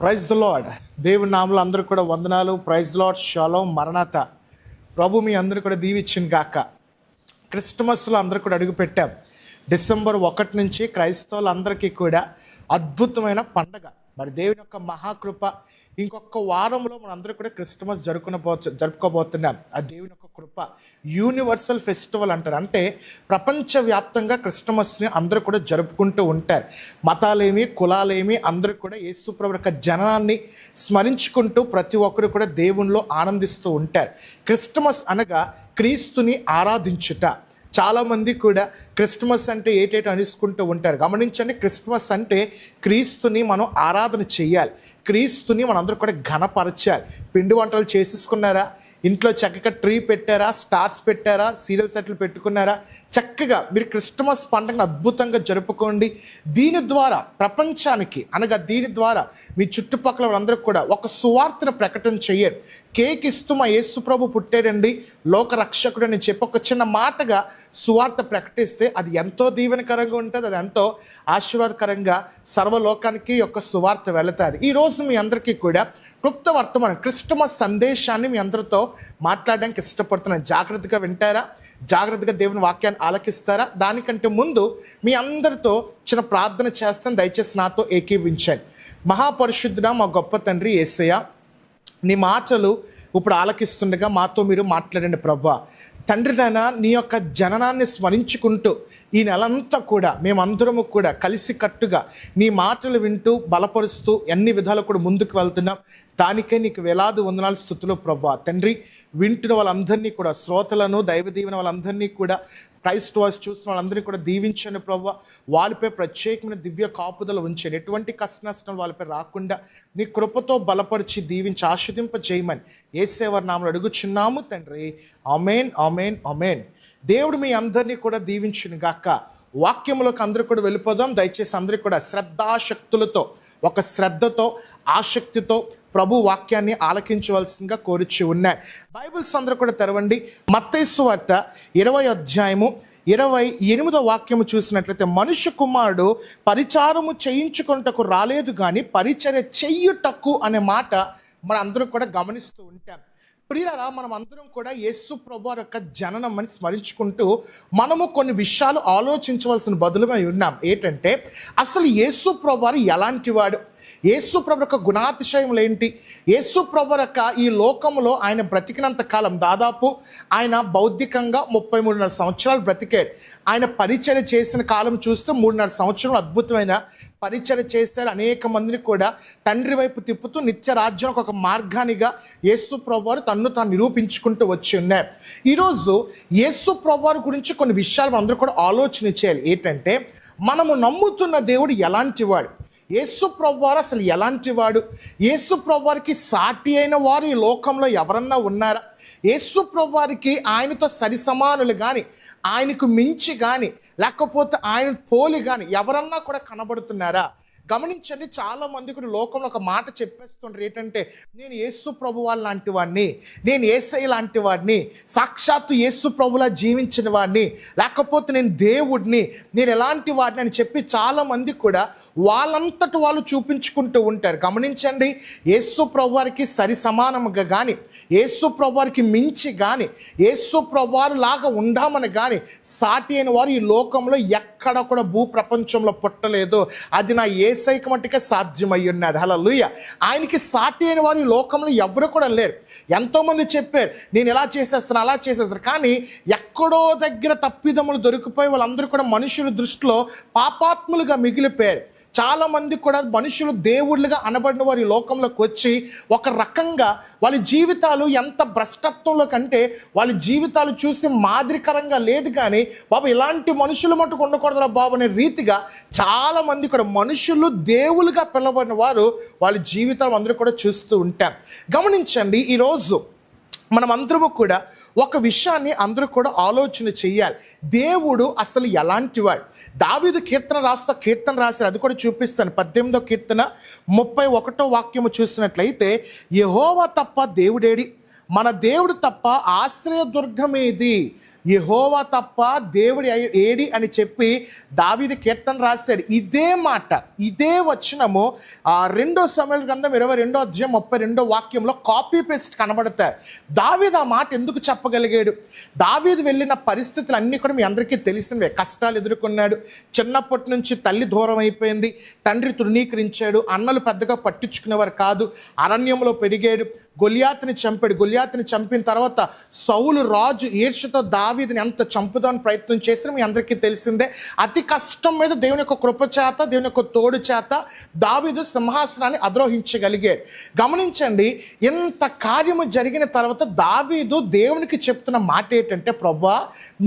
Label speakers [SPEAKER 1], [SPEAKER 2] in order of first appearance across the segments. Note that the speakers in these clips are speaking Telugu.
[SPEAKER 1] Praise the lord. దేవుని నామములో అందరూ కూడా వందనాలు. Praise the Lord. షాలోమ్. మరణాత. ప్రభు మీ అందరూ కూడా దీవించిన గాక. క్రిస్టమస్లో అందరూ కూడా అడుగు పెట్టాం. డిసెంబర్ 1 నుంచి క్రైస్తవులందరికీ కూడా అద్భుతమైన పండగ. మరి దేవుని యొక్క మహాకృప ఇంకొక వారంలో మనం అందరూ కూడా క్రిస్టమస్ జరుపుకోబోతున్నాం. ఆ దేవుని యొక్క కృప యూనివర్సల్ ఫెస్టివల్ అంటారు. అంటే ప్రపంచవ్యాప్తంగా క్రిస్టమస్ని అందరూ కూడా జరుపుకుంటూ ఉంటారు. మతాలేమి కులాలేమి అందరూ కూడా యేసుప్రభు యొక్క జననాన్ని స్మరించుకుంటూ ప్రతి ఒక్కరు కూడా దేవునిలో ఆనందిస్తూ ఉంటారు. క్రిస్టమస్ అనగా క్రీస్తుని ఆరాధించుట. చాలామంది కూడా క్రిస్టమస్ అంటే ఏటేటో అనుకుంటూ ఉంటారు. గమనించండి, క్రిస్టమస్ అంటే క్రీస్తుని మనం ఆరాధన చేయాలి, క్రీస్తుని మనందరూ కూడా ఘనపరచాలి. పిండి వంటలు చేసేసుకున్నారా? ఇంట్లో చక్కగా ట్రీ పెట్టారా? స్టార్స్ పెట్టారా? సీరియల్ సెట్లు పెట్టుకున్నారా? చక్కగా మీరు క్రిస్టమస్ పండుగను అద్భుతంగా జరుపుకోండి. దీని ద్వారా ప్రపంచానికి అనగా దీని ద్వారా మీ చుట్టుపక్కల వాళ్ళందరూ కూడా ఒక సువార్తను ప్రకటన చేయండి. కేక్ ఇస్తూ మా యేసుప్రభు పుట్టాడండి, లోక రక్షకుడు అని చెప్పి ఒక చిన్న మాటగా సువార్త ప్రకటిస్తే అది ఎంతో దీవెనకరంగా ఉంటుంది, అది ఎంతో ఆశీర్వాదకరంగా సర్వలోకానికి యొక్క సువార్త వెళుతుంది. ఈరోజు మీ అందరికీ కూడా క్లుప్త వర్తమానం క్రిస్టమస్ సందేశాన్ని మీ అందరితో మాట్లాడడానికి ఇష్టపడుతున్నాను. జాగ్రత్తగా వింటారా? జాగ్రత్తగా దేవుని వాక్యాన్ని ఆలకిస్తారా? దానికంటే ముందు మీ అందరితో చిన్న ప్రార్థన చేస్తాను. దయచేసి నాతో ఏకీవించండి. మహాపరిశుద్ధుడా మా గొప్ప తండ్రి యేసయ్య, నీ మాటలు ఇప్పుడు ఆలకిస్తుండగా మాతో మీరు మాట్లాడండి ప్రభువా. తండ్రి నాయన, నీ యొక్క జననాన్ని స్మరించుకుంటూ ఈ నెలంతా కూడా మేమందరము కూడా కలిసి కట్టుగా నీ మాటలు వింటూ బలపరుస్తూ అన్ని విధాలు కూడా ముందుకు వెళ్తున్నాం. దానికే నీకు వేలాది వందనాలు స్తుతులు ప్రభువా. తండ్రి, వింటున్న వాళ్ళందరినీ కూడా, శ్రోతలను, దైవ దీవెన వాళ్ళందరినీ కూడా, క్రైస్ట్ వాయిస్ చూస్తున్న వాళ్ళందరినీ కూడా దీవించండి ప్రభువా. వాళ్ళపై ప్రత్యేకమైన దివ్య కాపుదల ఉంచండి. ఎటువంటి కష్ట నష్టాలు వాళ్ళపై రాకుండా నీ కృపతో బలపరిచి దీవించి ఆస్వాదింప చేయమని యేసేవారి నామములో అడుగుచున్నాము తండ్రి. ఆమేన్, ఆమేన్, ఆమేన్. దేవుడు మీ అందరినీ కూడా దీవించును గాక. వాక్యములోకి అందరూ కూడా వెళ్ళిపోదాం. దయచేసి అందరూ కూడా శ్రద్ధాశక్తులతో, ఒక శ్రద్ధతో, ఆసక్తితో ప్రభు వాక్యాన్ని ఆలకించవలసిందిగా కోరుచు ఉన్నాయి. బైబిల్స్ అందరూ కూడా తెరవండి. మత్తయి సువార్త 20వ అధ్యాయము 28వ వాక్యము చూసినట్లయితే, మనుష్య కుమారుడు పరిచారము చేయించుకొనుటకు రాలేదు కానీ పరిచర్య చెయ్యుటకు అనే మాట మన అందరూ కూడా గమనిస్తూ ఉంటాం. ప్రియులారా, మనం అందరం కూడా యేసు ప్రభువారి యొక్క జననం అని స్మరించుకుంటూ మనము కొన్ని విషయాలు ఆలోచించవలసిన బదులుమై ఉన్నాం. ఏంటంటే, అసలు యేసు ప్రభువారు ఎలాంటి వాడు? యేసు ప్రభు యొక్క గుణాతిశయములు ఏంటి? యేసు ప్రభు యొక్క ఈ లోకంలో ఆయన బ్రతికినంత కాలం, దాదాపు ఆయన బౌద్ధికంగా 33.5 సంవత్సరాలు బ్రతికాడు. ఆయన పరిచర్య చేసిన కాలం చూస్తే 3.5 సంవత్సరాలు అద్భుతమైన పరిచర్య చేశారు. అనేక మందిని కూడా తండ్రి వైపు తిప్పుతూ నిత్య రాజ్యానికి ఒక మార్గానిగా యేసు ప్రభువారు తన్ను తాను నిరూపించుకుంటూ వచ్చి ఉన్నారు. ఈరోజు యేసు ప్రభువారి గురించి కొన్ని విషయాలు అందరూ కూడా ఆలోచన చేయాలి. ఏంటంటే, మనము నమ్ముతున్న దేవుడు ఎలాంటి వాడు? యేసు ప్రభువారు అసలు ఎలాంటి వాడు? యేసు ప్రభువారికి సాటి అయిన వారు ఈ లోకంలో ఎవరన్నా ఉన్నారా? యేసు ప్రభువారికి ఆయనతో సరి సమానులు కానీ, ఆయనకు మించి కానీ, లేకపోతే ఆయన పోలి కానీ ఎవరన్నా కూడా కనబడుతున్నారా? గమనించండి, చాలా మంది కూడా లోకంలో ఒక మాట చెప్పేస్తుంటారు. ఏంటంటే, నేను యేసు ప్రభు వాళ్ళ లాంటి వాడిని, నేను యేసయ్య లాంటి వాడిని, సాక్షాత్తు యేసు ప్రభులా జీవించిన వాడిని, లేకపోతే నేను దేవుడిని, నేను ఎలాంటి వాడిని అని చెప్పి చాలామంది కూడా వాళ్ళంతటి వాళ్ళు చూపించుకుంటూ ఉంటారు. గమనించండి, యేసు ప్రభు వారికి సరి సమానముగా కానీ, యేసు ప్రభు వారికి మించి కానీ, యేసు ప్రభు వారు లాగా ఉండామని కానీ సాటి అయిన వారు ఈ లోకంలో ఎక్కడ కూడా భూ ప్రపంచంలో పుట్టలేదు. అది నా యేసయ్యకి మట్టుకే సాధ్యమై ఉన్నది. హల్లెలూయా. ఆయనకి సాటి అయిన వారు ఈ లోకంలో ఎవరు కూడా లేరు. ఎంతోమంది చెప్పారు, నేను ఎలా చేసేస్తాను, అలా చేసేస్తాను, కానీ ఎక్కడో దగ్గర తప్పిదములు దొరికిపోయి వాళ్ళందరూ కూడా మనుషుల దృష్టిలో పాపాత్ములుగా మిగిలిపోయారు. చాలామంది కూడా మనుషులు దేవుళ్ళుగా అనబడిన వారి లోకంలోకి వచ్చి ఒక రకంగా వాళ్ళ జీవితాలు ఎంత భ్రష్టత్వంలో కంటే వాళ్ళ జీవితాలు చూసి మాదిరికరంగా లేదు. కానీ బాబు, ఇలాంటి మనుషులు మటుకు ఉండకూడదురా బాబు అనే రీతిగా చాలామంది కూడా మనుషులు దేవులుగా పిలవబడిన వారు వాళ్ళ జీవితాలు అందరూ కూడా చూస్తూ ఉంటాం. గమనించండి, ఈరోజు మనం అందరము కూడా ఒక విషయాన్ని అందరూ కూడా ఆలోచన చెయ్యాలి. దేవుడు అసలు ఎలాంటి వాడు? దావీదు కీర్తన రాశారు. అది కూడా చూపిస్తాను. 18వ కీర్తన 31వ వాక్యము చూసినట్లయితే, యెహోవా తప్ప దేవుడేడి, మన దేవుడు తప్ప ఆశ్రయదుర్గమేది, యెహోవా తప్ప దేవుడు ఏడి అని చెప్పి దావీదు కీర్తన రాశాడు. ఇదే మాట, ఇదే వచనము 2 సమూయేలు గ్రంథం 22వ అధ్యాయం 32వ వాక్యంలో కాపీ పేస్ట్ కనబడతాయి. దావీదు ఆ మాట ఎందుకు చెప్పగలిగాడు? దావీదు వెళ్ళిన పరిస్థితులు అన్నీ కూడా మీ అందరికీ తెలిసినవే. కష్టాలు ఎదుర్కొన్నాడు, చిన్నప్పటి నుంచి తల్లి దూరం అయిపోయింది, తండ్రి తృణీకరించాడు, అన్నలు పెద్దగా పట్టించుకునేవారు కాదు, అరణ్యంలో పెరిగాడు, గొలియాతుని చంపాడు. గొలియాతుని చంపిన తర్వాత సౌలు రాజు ఈర్ష్యతో దావీదుని ఎంత చంపుదామని ప్రయత్నం చేసిన మీ అందరికీ తెలిసిందే. అతి కష్టం మీద దేవుని యొక్క కృప చేత, దేవుని యొక్క తోడు చేత దావీదు సింహాసనాన్ని అధిరోహించగలిగాడు. గమనించండి, ఇంత కార్యము జరిగిన తర్వాత దావీదు దేవునికి చెప్తున్న మాట ఏంటంటే, ప్రభువా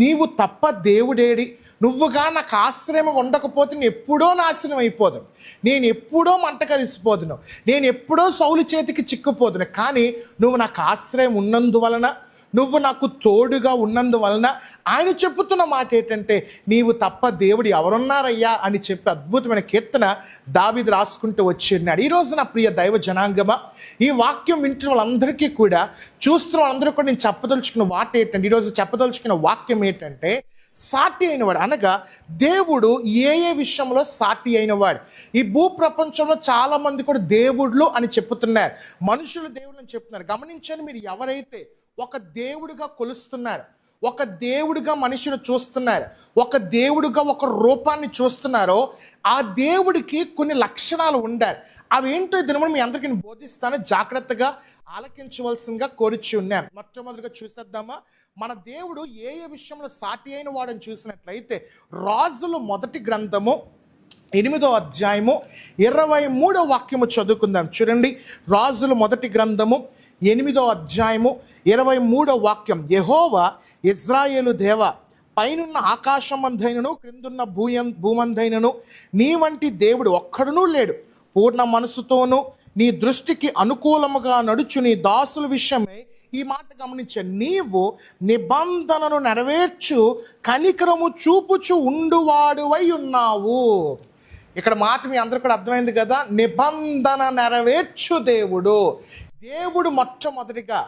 [SPEAKER 1] నీవు తప్ప దేవుడేడి, నువ్వుగా నాకు ఆశ్రయం ఉండకపోతే నేను ఎప్పుడో నాశనం అయిపోదును, నేను ఎప్పుడో మంట కలిసిపోదును, నేను ఎప్పుడో సౌలు చేతికి చిక్కుపోదును. కానీ నువ్వు నాకు ఆశ్రయం ఉన్నందువలన, నువ్వు నాకు తోడుగా ఉన్నందువలన ఆయన చెప్పుతున్న మాట ఏంటంటే, నీవు తప్ప దేవుడు ఎవరున్నారయ్యా అని చెప్పి అద్భుతమైన కీర్తన దావీదు రాసుకుంటూ వచ్చిన్నాడు. ఈరోజు నా ప్రియ దైవ జనాంగమా, ఈ వాక్యం వింటున్న వాళ్ళందరికీ కూడా, చూస్తున్న వాళ్ళందరూ కూడా నేను చెప్పదలుచుకున్న మాట ఏంటంటే, ఈరోజు చెప్పదలుచుకున్న వాక్యం ఏంటంటే, సాటి అయినవాడు. అనగా దేవుడు ఏ విషయంలో సాటి అయినవాడు. ఈ భూప్రపంచంలో చాలా మంది కూడా దేవుళ్ళు అని చెప్పుతున్నారు, మనుషులు దేవుళ్ళు అని చెప్తున్నారు. గమనించండి, మీరు ఎవరైతే ఒక దేవుడిగా కొలుస్తున్నారు, ఒక దేవుడిగా మనుషులు చూస్తున్నారు, ఒక దేవుడిగా ఒక రూపాన్ని చూస్తున్నారో, ఆ దేవుడికి కొన్ని లక్షణాలు ఉండాలి. అవేంటో దినమును మీ అందరికీ నేను బోధిస్తాను, జాగ్రత్తగా ఆలకించవలసిందిగా కోరిచి ఉన్నాను. మొట్టమొదటిగా చూసేద్దామా, మన దేవుడు ఏ విషయంలో సాటి అయిన వాడని చూసినట్లయితే, రాజుల మొదటి గ్రంథము 8వ అధ్యాయము 23వ వాక్యము చదువుకుందాం. చూడండి, రాజుల మొదటి గ్రంథము 8వ అధ్యాయము 23వ వాక్యం. యెహోవా ఇజ్రాయేలు దేవ, పైనున్న ఆకాశమందైనను క్రిందున్న భూమందైనను నీ వంటి దేవుడు ఒక్కడునూ లేడు. పూర్ణ మనసుతోనూ నీ దృష్టికి అనుకూలముగా నడుచు నీ దాసుల విషయమై, ఈ మాట గమనించే, నీవు నిబంధనను నెరవేర్చు కనికరము చూపుచు ఉండువాడువై ఉన్నావు. ఇక్కడ మాట మీ అందరూ కూడా అర్థమైంది కదా, నిబంధన నెరవేర్చు దేవుడు. దేవుడు మొట్టమొదటిగా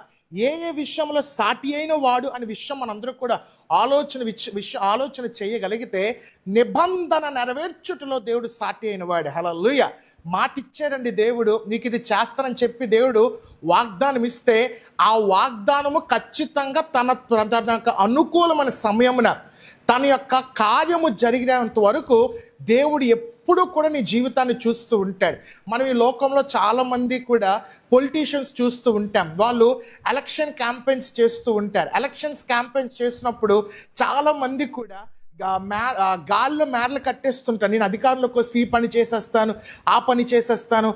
[SPEAKER 1] ఏ విషయంలో సాటి అయిన వాడు అనే విషయం మనందరూ కూడా ఆలోచన చేయగలిగితే, నిబంధన నెరవేర్చుటలో దేవుడు సాటి అయిన వాడు. హల్లెలూయా. మాట ఇచ్చాడండి దేవుడు, నీకు ఇది చేస్తానని చెప్పి దేవుడు వాగ్దానం ఇస్తే, ఆ వాగ్దానము ఖచ్చితంగా తన అనుకూలమైన సమయమున తన యొక్క కార్యము జరిగినంత వరకు దేవుడు ఎప్పుడు కూడా నీ జీవితాన్ని చూస్తూ ఉంటాడు. మనం ఈ లోకంలో చాలామంది కూడా పొలిటీషియన్స్ చూస్తూ ఉంటాం, వాళ్ళు ఎలక్షన్ క్యాంపెయిన్స్ చేస్తూ ఉంటారు. ఎలక్షన్స్ క్యాంపెయిన్స్ చేసినప్పుడు చాలామంది కూడా గాల్లో మేడలు కట్టేస్తుంటాను, నేను అధికారంలోకి వస్తే ఈ పని చేసేస్తాను, ఆ పని చేసేస్తాను,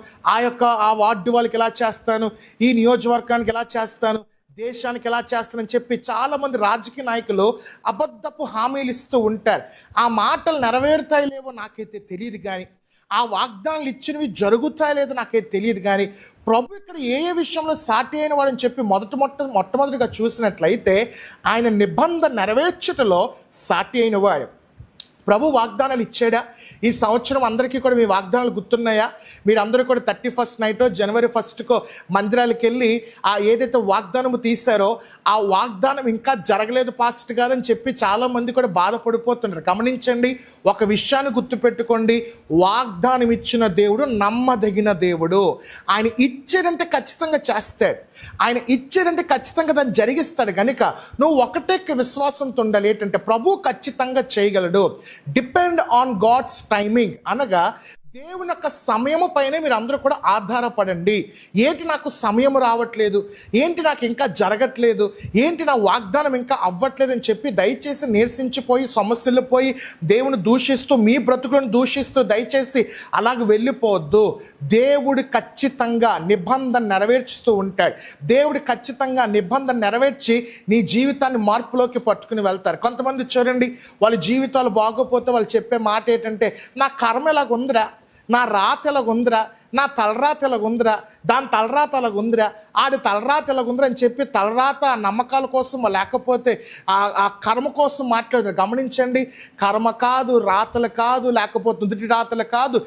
[SPEAKER 1] ఆ వార్డు వాళ్ళకి ఎలా చేస్తాను, ఈ నియోజకవర్గానికి ఎలా చేస్తాను, దేశానికి ఎలా చేస్తానని చెప్పి చాలామంది రాజకీయ నాయకులు అబద్ధపు హామీలు ఇస్తూ ఉంటారు. ఆ మాటలు నెరవేరుతాయి లేవో నాకైతే తెలియదు, కానీ ఆ వాగ్దానాలు ఇచ్చినవి జరుగుతాయి లేదో నాకైతే తెలియదు. కానీ ప్రభు ఇక్కడ ఏ విషయంలో సాటి అయిన వాడని చెప్పి మొట్టమొదటిగా చూసినట్లయితే, ఆయన నిబంధన నెరవేర్చుటలో సాటి అయిన వాడు. ప్రభు వాగ్దానాలు ఇచ్చాడా? ఈ సంవత్సరం అందరికీ కూడా మీ వాగ్దానాలు గుర్తున్నాయా? మీరు అందరూ కూడా 31st నైటో జనవరి 1స్ట్కో మందిరాలకు వెళ్ళి ఏదైతే వాగ్దానము తీశారో ఆ వాగ్దానం ఇంకా జరగలేదు పాస్ట్ గారు అని చెప్పి చాలామంది కూడా బాధపడిపోతున్నారు. గమనించండి, ఒక విషయాన్ని గుర్తుపెట్టుకోండి, వాగ్దానం ఇచ్చిన దేవుడు నమ్మదగిన దేవుడు. ఆయన ఇచ్చాడంటే ఖచ్చితంగా చేస్తాడు, ఆయన ఇచ్చాడంటే ఖచ్చితంగా దాన్ని జరిగిస్తాడు. కనుక నువ్వు ఒకటే విశ్వాసంతో ఉండాలి, ఏంటంటే ప్రభు ఖచ్చితంగా చేయగలడు. డిపెండ్ ఆన్ గాడ్స్ టైమింగ్, అనగా దేవుని యొక్క సమయము పైనే మీరు అందరూ కూడా ఆధారపడండి. ఏంటి నాకు సమయం రావట్లేదు, ఏంటి నాకు ఇంకా జరగట్లేదు, ఏంటి నా వాగ్దానం ఇంకా అవ్వట్లేదు అని చెప్పి దయచేసి నీరసించిపోయి సమస్యలు పోయి దేవుని దూషిస్తూ మీ బ్రతుకులను దూషిస్తూ దయచేసి అలాగ వెళ్ళిపోవద్దు. దేవుడు ఖచ్చితంగా నిబంధన నెరవేర్చుతూ ఉంటాడు. దేవుడు ఖచ్చితంగా నిబంధన నెరవేర్చి నీ జీవితాన్ని మార్పులోకి పట్టుకుని వెళ్తారు. కొంతమంది చూడండి, వాళ్ళ జీవితాలు బాగోపోతే వాళ్ళు చెప్పే మాట ఏంటంటే, నా కర్మ ఎలాగుందిరా, నా రాత ఎలాగుందిరా, నా తలరాత ఇలాగుందిరా, దాని తలరాత అలాగుందిరా, ఆడి తలరాత ఇలాగుందిరా అని చెప్పి తలరాత నమ్మకాల కోసం లేకపోతే ఆ కర్మ కోసం మాట్లాడతారు. గమనించండి, కర్మ కాదు, రాతలు కాదు, లేకపోతే నుదుటి రాతలు కాదు,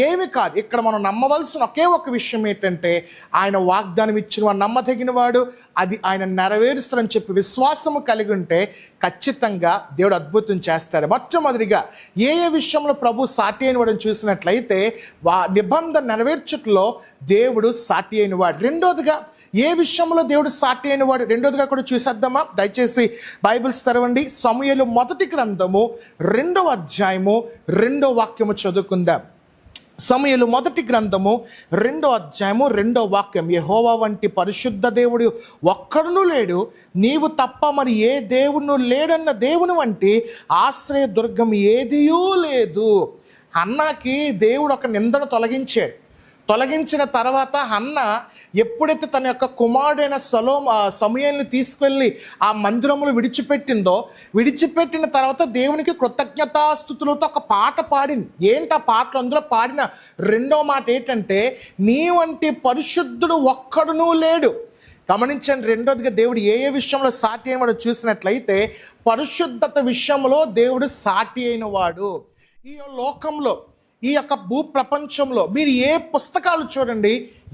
[SPEAKER 1] ఏమి కాదు. ఇక్కడ మనం నమ్మవలసిన ఒకే ఒక విషయం ఏంటంటే ఆయన వాగ్దానం ఇచ్చిన వాడు నమ్మదగిన వాడు, అది ఆయన నెరవేరుస్తారని చెప్పి విశ్వాసము కలిగి ఉంటే ఖచ్చితంగా దేవుడు అద్భుతం చేస్తాడు. మొట్టమొదటిగా ఏ విషయంలో ప్రభు సాటి అయిన వాడిని చూసినట్లయితే నిబంధన నెరవేర్చుటలో దేవుడు సాటి అయిన వాడు. రెండోదిగా ఏ విషయంలో దేవుడు సాటి అయిన వాడు రెండోదిగా కూడా చూసేద్దామా? దయచేసి బైబిల్స్ తెరవండి. సమూయేలు మొదటి గ్రంథము 2వ అధ్యాయము 2వ వాక్యము చదువుకుందాం. సమూయేలు మొదటి గ్రంథము 2వ అధ్యాయము 2వ వాక్యం. యెహోవా వంటి పరిశుద్ధ దేవుడు ఒక్కడునూ లేడు, నీవు తప్ప మరి ఏ దేవుడు లేడన్న దేవుని వంటి ఆశ్రయ దుర్గం ఏదియూ లేదు. హన్నాకి దేవుడు ఒక నిందను తొలగించిన తర్వాత హన్న ఎప్పుడైతే తన యొక్క కుమారుడైన సమూయేలుని తీసుకెళ్ళి ఆ మందిరములు విడిచిపెట్టిన తర్వాత దేవునికి కృతజ్ఞతాస్తుతులతో ఒక పాట పాడింది. ఏంటి ఆ పాటలు? అందులో పాడిన రెండో మాట ఏంటంటే, నీ వంటి పరిశుద్ధుడు ఒక్కడునూ లేడు. గమనించండి, రెండోదిగా దేవుడు ఏ విషయంలో సాటి అయిన వాడు చూసినట్లయితే పరిశుద్ధత విషయంలో దేవుడు సాటి అయిన వాడు. ఈ లోకంలో, ఈ యొక్క భూ ప్రపంచంలో మీరు ఏ పుస్తకాలు చూడండి,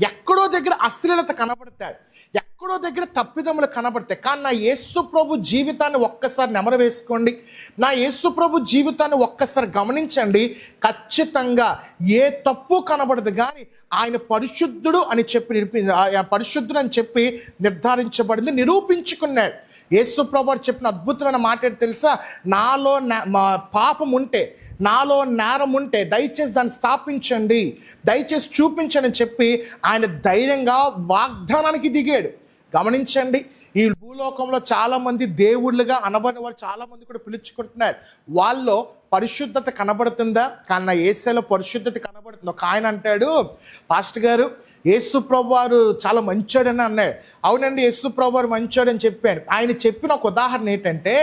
[SPEAKER 1] ఎక్కడో దగ్గర అశ్లీలత కనబడతాయి, ఎక్కడో దగ్గర తప్పిదములు కనబడతాయి. కానీ నా యేసు ప్రభు జీవితాన్ని ఒక్కసారి నెమరు వేసుకోండి, నా యేసు ప్రభు జీవితాన్ని ఒక్కసారి గమనించండి, ఖచ్చితంగా ఏ తప్పు కనబడదు. కానీ ఆయన పరిశుద్ధుడు అని చెప్పి నిర్ధారించబడింది, నిరూపించుకున్నాడు. యేసు ప్రభు చెప్పిన అద్భుతమైన మాట ఏంటి తెలుసా? నాలో పాపం ఉంటే, నాలో నేరం ఉంటే దయచేసి దాన్ని స్థాపించండి, దయచేసి చూపించండి అని చెప్పి ఆయన ధైర్యంగా వాగ్దానానికి దిగాడు. గమనించండి, ఈ భూలోకంలో చాలామంది దేవుళ్ళుగా అనబడిన వారు చాలామంది కూడా పిలుచుకుంటున్నారు. వాళ్ళలో పరిశుద్ధత కనబడుతుందా? కానీ నా యేసులో పరిశుద్ధత కనబడుతుంది. ఒక ఆయన అంటాడు, పాస్టర్ గారు యేసు ప్రభు వారు చాలా మంచోడని అన్నాడు. అవునండి, యేసు ప్రభు వారు మంచోడని చెప్పాను. ఆయన చెప్పిన ఒక ఉదాహరణ ఏంటంటే,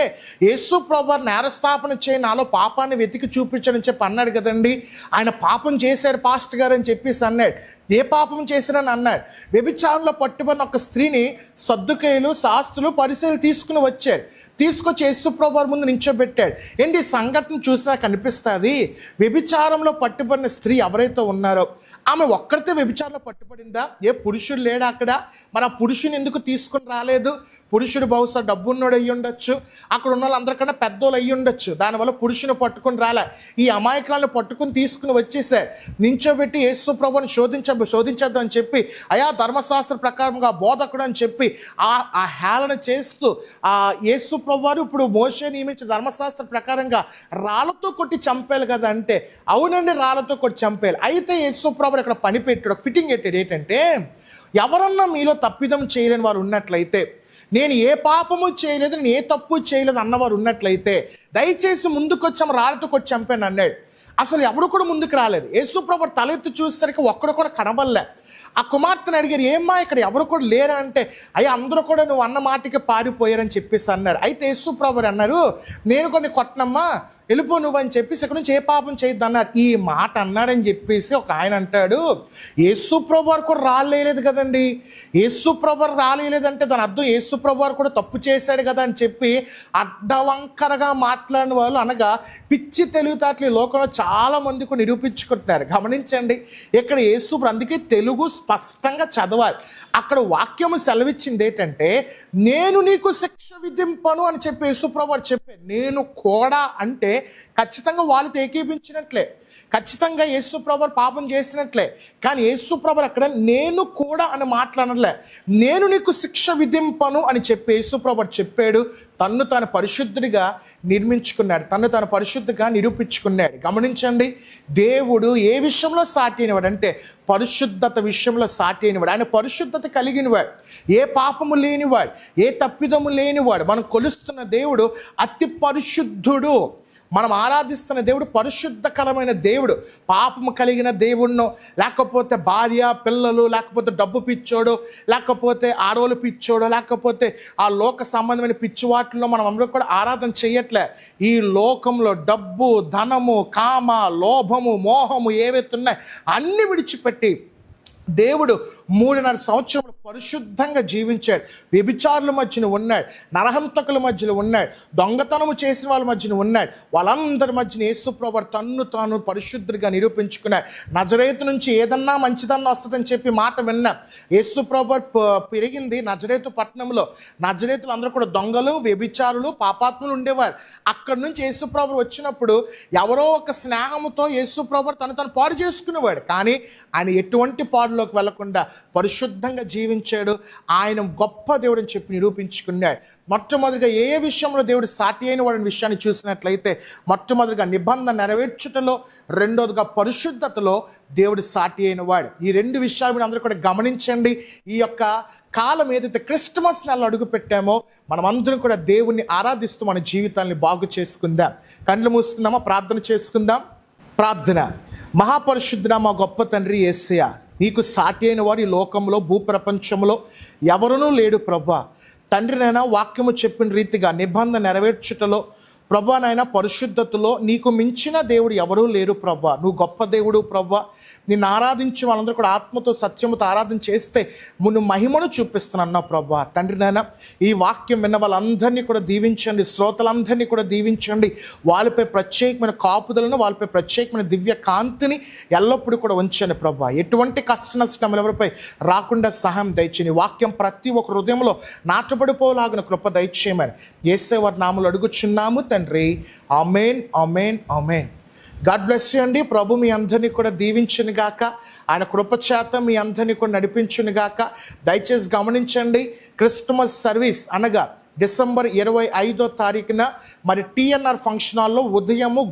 [SPEAKER 1] యేసు ప్రభు వారు నేరస్థాపన చేయి, నాలో పాపాన్ని వెతికి చూపించడని చెప్పి అన్నాడు కదండి. ఆయన పాపం చేశాడు పాస్టర్ గారు అని చెప్పేసి అన్నాడు. ఏ పాపం చేశారని అన్నాడు? వ్యభిచారంలో పట్టుబడిన ఒక స్త్రీని సద్దుకయ్యులు, శాస్త్రులు, పరిసయ్యులు తీసుకొచ్చి యేసు ప్రభు వారి ముందు నించోబెట్టాడు. ఏంటి సంఘటన చూసినా కనిపిస్తుంది, వ్యభిచారంలో పట్టుబడిన స్త్రీ ఎవరైతే ఉన్నారో ఆమె ఒక్కరితే వ్యభిచారంలో పట్టుబడిందా? ఏ పురుషుడు లేడా అక్కడ? మరి ఆ పురుషుని ఎందుకు తీసుకుని రాలేదు? పురుషుడు బహుశా డబ్బున్నోడు అయ్యి ఉండొచ్చు, అక్కడ ఉన్న వాళ్ళు అందరికన్నా పెద్దోళ్ళు అయ్యి ఉండొచ్చు, దానివల్ల పురుషుని పట్టుకుని రాలే. ఈ అమాయకులను పట్టుకుని తీసుకుని వచ్చేసారు, నించోబెట్టి యేసు ప్రభుని శోధించేద్దాం అని చెప్పి, అయా ధర్మశాస్త్ర ప్రకారంగా బోధకుడు అని చెప్పి ఆ హేళన చేస్తూ ఆ యేసు ప్రభు వారు ఇప్పుడు మోషే నియమించిన ధర్మశాస్త్ర ప్రకారంగా రాళ్లతో కొట్టి చంపేయాలి కదా అంటే, అవునండి రాళ్లతో కొట్టి చంపేయాలి. అయితే యేసు ప్రభు ఇక్కడ పని పెట్టాడు, ఒక ఫిట్టింగ్ పెట్టాడు. ఏంటంటే, ఎవరన్నా మీలో తప్పిదం చేయలేని వారు ఉన్నట్లయితే, నేను ఏ పాపము చేయలేదు, నేను ఏ తప్పు చేయలేదు అన్నవారు ఉన్నట్లయితే దయచేసి ముందుకొచ్చాము, రాళ్ళతో కొట్టి చంపాను అన్నాడు. అసలు ఎవరు కూడా ముందుకు రాలేదు. యేసు ప్రభు తలెత్తి చూసేసరికి ఒక్కడు కూడా కనబడలే. ఆ కుమార్తెను అడిగారు, ఏమ్మా ఇక్కడ ఎవరు కూడా లేరా అంటే, అయ్యా అందరూ కూడా నువ్వు అన్న మాటకి పారిపోయారని చెప్పేసి అన్నారు. అయితే యేసు ప్రభు అన్నారు, నేను కొన్ని కొట్టనమ్మా, వెళ్ళిపో నువ్వు అని చెప్పేసి ఇక్కడ నుంచి ఏ పాపం చేయొద్దు అన్నారు. ఈ మాట అన్నాడని చెప్పేసి ఒక ఆయన అంటాడు, యేసు ప్రభు వారు కూడా రాలేలేదు కదండి, యేసు ప్రభు వారు రాలేదంటే దాని అర్థం యేసు ప్రభు వారు కూడా తప్పు చేశాడు కదా అని చెప్పి అడ్డవంకరగా మాట్లాడిన వాళ్ళు, అనగా పిచ్చి తెలివితేటలు ఈ లోకంలో చాలా మంది కూడా నిరూపించుకుంటున్నారు. గమనించండి, ఇక్కడ యేసు అందుకే తెలుగు స్పష్టంగా చదవాలి. అక్కడ వాక్యము సెలవిచ్చింది ఏంటంటే, నేను నీకు శిక్ష విధింపను అని చెప్పి యేసు ప్రభు వారు చెప్పారు. నేను కూడా అంటే ఖచ్చితంగా వాళ్ళతో ఏకీపించినట్లే, ఖచ్చితంగా యేసు ప్రభు పాపం చేసినట్లే. కానీ యేసు ప్రభు అక్కడ నేను కూడా అని మాట్లాడలే, నేను నీకు శిక్ష విధింపను అని చెప్పి యేసు ప్రభు చెప్పాడు. తన్ను తాను పరిశుద్ధుడిగా నిర్మించుకున్నాడు, తన్ను తాను పరిశుద్ధిగా నిరూపించుకున్నాడు. గమనించండి, దేవుడు ఏ విషయంలో సాటి అయినవాడు అంటే పరిశుద్ధత విషయంలో సాటి అయినవాడు. ఆయన పరిశుద్ధత కలిగినవాడు, ఏ పాపము లేనివాడు, ఏ తప్పిదము లేనివాడు. మనం కొలుస్తున్న దేవుడు అతి పరిశుద్ధుడు. మనం ఆరాధిస్తున్న దేవుడు పరిశుద్ధకరమైన దేవుడు. పాపము కలిగిన దేవుణ్ణో, లేకపోతే భార్య పిల్లలు, లేకపోతే డబ్బు పిచ్చోడు, లేకపోతే ఆడవాళ్ళు పిచ్చోడు, లేకపోతే ఆ లోక సంబంధమైన పిచ్చివాటిలో మనం అందరూ కూడా ఆరాధన చేయట్లే. ఈ లోకంలో డబ్బు, ధనము, కామ, లోభము, మోహము ఏవైతే ఉన్నాయో అన్ని విడిచిపెట్టి దేవుడు 3.5 సంవత్సరాలు పరిశుద్ధంగా జీవించాడు. వ్యభిచారుల మధ్యన ఉన్నాడు, నరహంతకుల మధ్యలో ఉన్నాడు, దొంగతనము చేసిన వాళ్ళ మధ్యన ఉన్నాడు. వాళ్ళందరి మధ్యన యేసు ప్రభువు తన్ను తాను పరిశుద్ధుడిగా నిరూపించుకున్నాడు. నజరేతు నుంచి ఏదన్నా మంచిదన్నా వస్తుందని చెప్పి మాట విన్నా. యేసు ప్రభువు పెరిగింది నజరేతు పట్టణంలో. నజరేతులు అందరూ కూడా దొంగలు, వ్యభిచారులు, పాపాత్ములు ఉండేవారు. అక్కడి నుంచి యేసు ప్రభువు వచ్చినప్పుడు ఎవరో ఒక స్నేహంతో యేసు ప్రభువు తను పాడు చేసుకునేవాడు. కానీ ఆయన ఎటువంటి పాడులోకి వెళ్లకుండా పరిశుద్ధంగా జీవించాడు. ఆయన గొప్ప దేవుడు అని చెప్పి నిరూపించుకున్నాడు. మొట్టమొదటిగా ఏ విషయంలో దేవుడు సాటి అయిన వాడిని విషయాన్ని చూసినట్లయితే మొట్టమొదటిగా నిబంధన నెరవేర్చుటలో, రెండోదిగా పరిశుద్ధతలో దేవుడు సాటి అయిన వాడు. ఈ 2 విషయాలు మీరు అందరూ కూడా గమనించండి. ఈ యొక్క కాలం ఏదైతే క్రిస్టమస్ నెలలో అడుగు పెట్టామో మనమందరం కూడా దేవుణ్ణి ఆరాధిస్తూ మన జీవితాన్ని బాగు చేసుకుందాం. కళ్ళు మూసుకుందామా, ప్రార్థన చేసుకుందాం. ప్రార్థన. మహాపరిశుద్ధుడా మా గొప్ప తండ్రి యేసయ్య, నీకు సాటి అయిన వారు ఈ లోకంలో, భూప్రపంచంలో ఎవరునూ లేడు ప్రభా. తండ్రి నాయన, వాక్యము చెప్పిన రీతిగా నిబంధన నెరవేర్చుటలో ప్రభా నాయన, పరిశుద్ధతలో నీకు మించిన దేవుడు ఎవరూ లేరు ప్రభా. నువ్వు గొప్ప దేవుడు ప్రభా. నిన్ను ఆరాధించి వాళ్ళందరూ కూడా ఆత్మతో సత్యముతో ఆరాధన చేస్తే నువ్వు మహిమను చూపిస్తున్నావు ప్రభా. తండ్రి నాయన, ఈ వాక్యం విన్న వాళ్ళందరినీ కూడా దీవించండి, శ్రోతలందరినీ కూడా దీవించండి. వాళ్ళపై ప్రత్యేకమైన కాపుదలను, వాళ్ళపై ప్రత్యేకమైన దివ్య కాంతిని ఎల్లప్పుడూ కూడా ఉంచండి ప్రభా. ఎటువంటి కష్ట నష్టములు ఎవరిపై రాకుండా సహాయం దయచేయండి. వాక్యం ప్రతి ఒక్క హృదయంలో నాటబడిపోలాగిన కృప దయచేయమని యేసయ్య వారి నామములో అడుగుచున్నాము తండ్రి. ఆమేన్, ఆమేన్, ఆమేన్. గాడ్ బ్లెస్ యూ అండి. ప్రభు మీ అందరినీ కూడా దీవించును గాక. ఆయన కృపచేత మీ అందరినీ కూడా నడిపించును గాక. దయచేసి గమనించండి, క్రిస్టమస్ సర్వీస్ అనగా డిసెంబర్ 25వ తారీఖున మరి TNR ఫంక్షన్ హాల్లో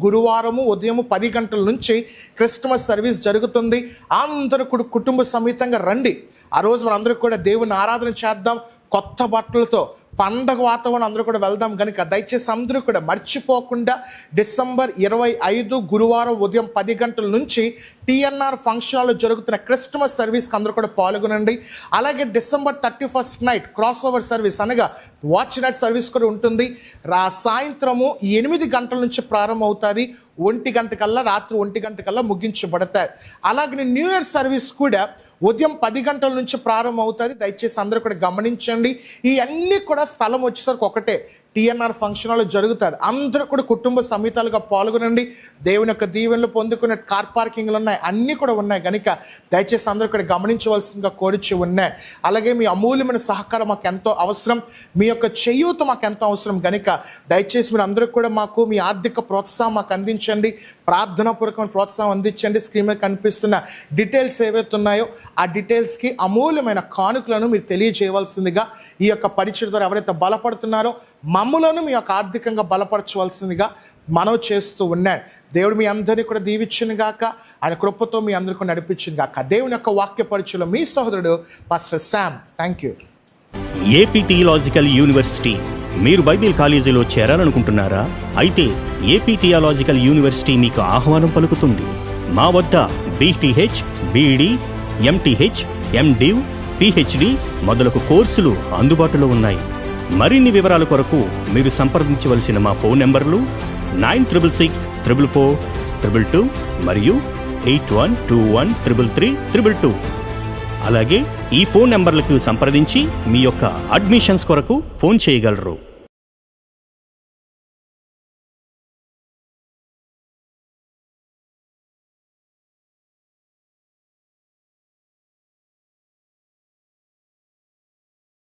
[SPEAKER 1] గురువారము ఉదయం 10 గంటల నుంచి క్రిస్టమస్ సర్వీస్ జరుగుతుంది. అందరూ కూడా కుటుంబ సమేతంగా రండి. ఆ రోజు మనందరూ కూడా దేవుని ఆరాధన చేద్దాం. కొత్త బట్టలతో పండగ వాతావరణం అందరూ కూడా వెళ్దాం కనుక దయచేసి అందరూ కూడా మర్చిపోకుండా డిసెంబర్ 25 గురువారం ఉదయం 10 గంటల నుంచి TNR ఫంక్షన్ హాల్లో జరుగుతున్న క్రిస్టమస్ సర్వీస్కి అందరూ కూడా పాల్గొనండి. అలాగే December 31 night cross over service అనగా వాచ్ నైట్ సర్వీస్ కూడా ఉంటుంది. సాయంత్రము 8 గంటల నుంచి ప్రారంభం అవుతుంది. 1 గంటకల్లా, రాత్రి 1 గంటకల్లా ముగించబడతాయి. అలాగే న్యూ ఇయర్ సర్వీస్ కూడా ఉదయం 10 గంటల నుంచి ప్రారంభం అవుతుంది. దయచేసి అందరూ కూడా గమనించండి. ఈ అన్నీ కూడా స్థలం వచ్చేసరికి ఒకటే, TNR ఫంక్షన్ హాల్లో జరుగుతుంది. అందరూ కూడా కుటుంబ సమేతాలుగా పాల్గొనండి. దేవుని యొక్క దీవెనలు పొందుకునే కార్ పార్కింగ్లు ఉన్నాయి, అన్నీ కూడా ఉన్నాయి కనుక దయచేసి అందరూ కూడా గమనించవలసిందిగా కోరిచి ఉన్నాయి. అలాగే మీ అమూల్యమైన సహకారం మాకు ఎంతో అవసరం, మీ యొక్క చేయూత మాకు ఎంతో అవసరం కనుక దయచేసి మీరు అందరూ కూడా మాకు మీ ఆర్థిక ప్రోత్సాహం మాకు అందించండి, ప్రార్థనాపూర్వకమైన ప్రోత్సాహం అందించండి. స్క్రీన్ మీద కనిపిస్తున్న డీటెయిల్స్ ఏవైతే ఉన్నాయో ఆ డీటెయిల్స్కి అమూల్యమైన కానుకలను మీరు తెలియజేయవలసిందిగా, ఈ యొక్క పరిచయం ద్వారా ఎవరైతే బలపడుతున్నారో మమ్ములను మీ యొక్క ఆర్థికంగా బలపరచవలసిందిగా మనవి చేస్తూ ఉన్నాడు. దేవుడు మీ అందరినీ కూడా దీవించును గాక. ఆయన కృపతో మీ అందరికీ నడిపించును గాక. దేవుని యొక్క వాక్య పరిచయంలో మీ సహోదరుడు pastor Sam. Thank you.
[SPEAKER 2] AP theological university. మీరు బైబిల్ కాలేజీలో చేరాలనుకుంటున్నారా? అయితే ఏపీ థియలాజికల్ యూనివర్సిటీ మీకు ఆహ్వానం పలుకుతుంది. మా వద్ద BTH, BD, MTH, MDiv, PhD మొదలగు కోర్సులు అందుబాటులో ఉన్నాయి. మరిన్ని వివరాల కొరకు మీరు సంప్రదించవలసిన మా ఫోన్ నెంబర్లు 9666442222 మరియు 8121333322. అలాగే ఈ ఫోన్ నెంబర్లకు సంప్రదించి మీ యొక్క అడ్మిషన్స్ కొరకు ఫోన్ చేయగలరు.